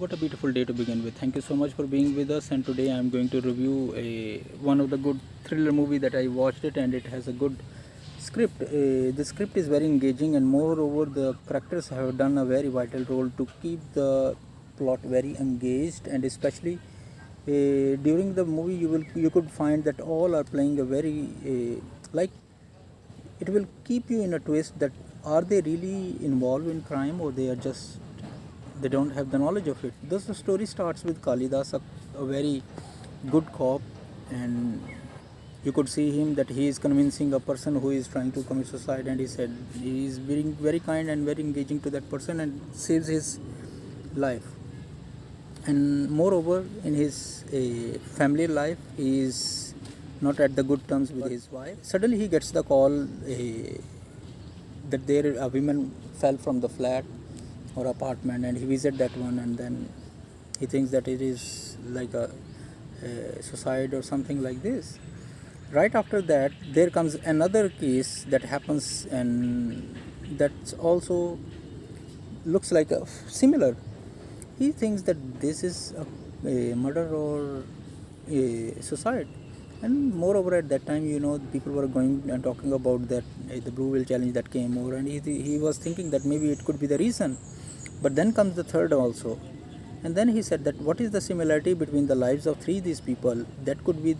What a beautiful day to begin with. Thank you so much for being with us. And today I'm going to review one of the good thriller movie that I watched it, and it has a good script. The script is very engaging, and moreover, the characters have done a very vital role to keep the plot very engaged. And especially during the movie, you could find that all are playing a very like it will keep you in a twist that are they really involved in crime or they don't have the knowledge of it. Thus the story starts with Kalidas, a very good cop, and you could see him that he is convincing a person who is trying to commit suicide, and he said he is being very kind and very engaging to that person and saves his life. And moreover, in his family life, he is not at the good terms with his wife. Suddenly he gets the call that there a woman fell from the flat or apartment, and he visits that one, and then he thinks that it is like a suicide or something like this. Right after that, there comes another case that happens, and that's also looks like a similar. He thinks that this is a murder or a suicide. And moreover, at that time, people were going and talking about that the Blue Whale challenge that came over, and he was thinking that maybe it could be the reason. But then comes the third also, and then he said that what is the similarity between the lives of three these people? That could be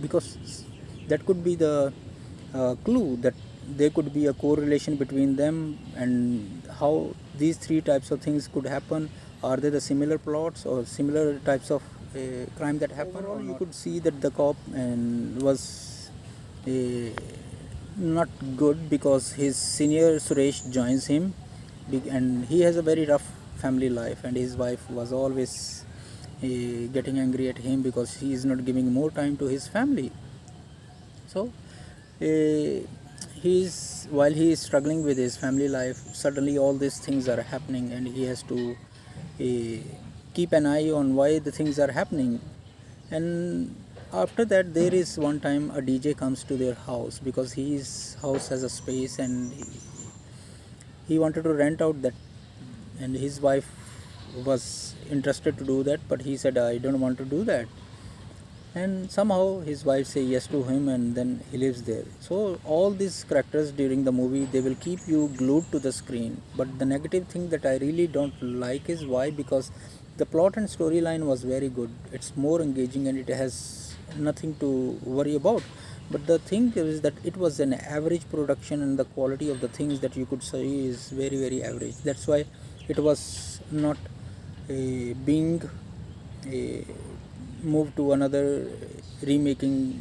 because that could be the clue that there could be a correlation between them, and how these three types of things could happen. Are they the similar plots or similar types of crime that happen? Overall, you could see that the cop and was uh, not good because his senior Suresh joins him, and he has a very rough family life, and his wife was always getting angry at him because he is not giving more time to his family. So while he is struggling with his family life, suddenly all these things are happening, and he has to keep an eye on why the things are happening. And after that, there is one time a DJ comes to their house because his house has a space, and he wanted to rent out that, and his wife was interested to do that, but he said I don't want to do that. And somehow his wife say yes to him, and then he lives there. So all these characters during the movie, they will keep you glued to the screen. But the negative thing that I really don't like is why, because the plot and storyline was very good, it's more engaging, and it has nothing to worry about. But the thing is that it was an average production, and the quality of the things that you could see is very very average. That's why it was not being moved to another remaking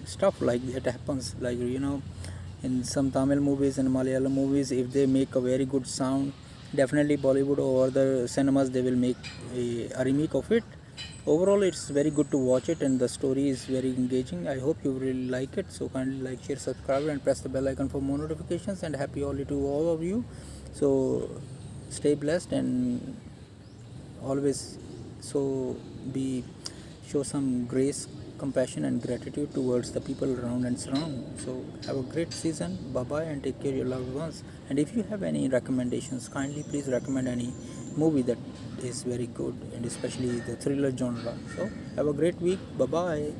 stuff like that happens. Like in some Tamil movies and Malayalam movies, if they make a very good sound, definitely Bollywood or other cinemas, they will make a remake of it. Overall, it's very good to watch it, and the story is very engaging. I hope you really like it. So kindly like, share, subscribe, and press the bell icon for more notifications. And happy Holi to all of you. So stay blessed, and always so be show some grace, compassion, and gratitude towards the people around and surround. So have a great season. Bye bye, and take care of your loved ones. And if you have any recommendations, kindly please recommend any movie that is very good, and especially the thriller genre. So have a great week. Bye bye.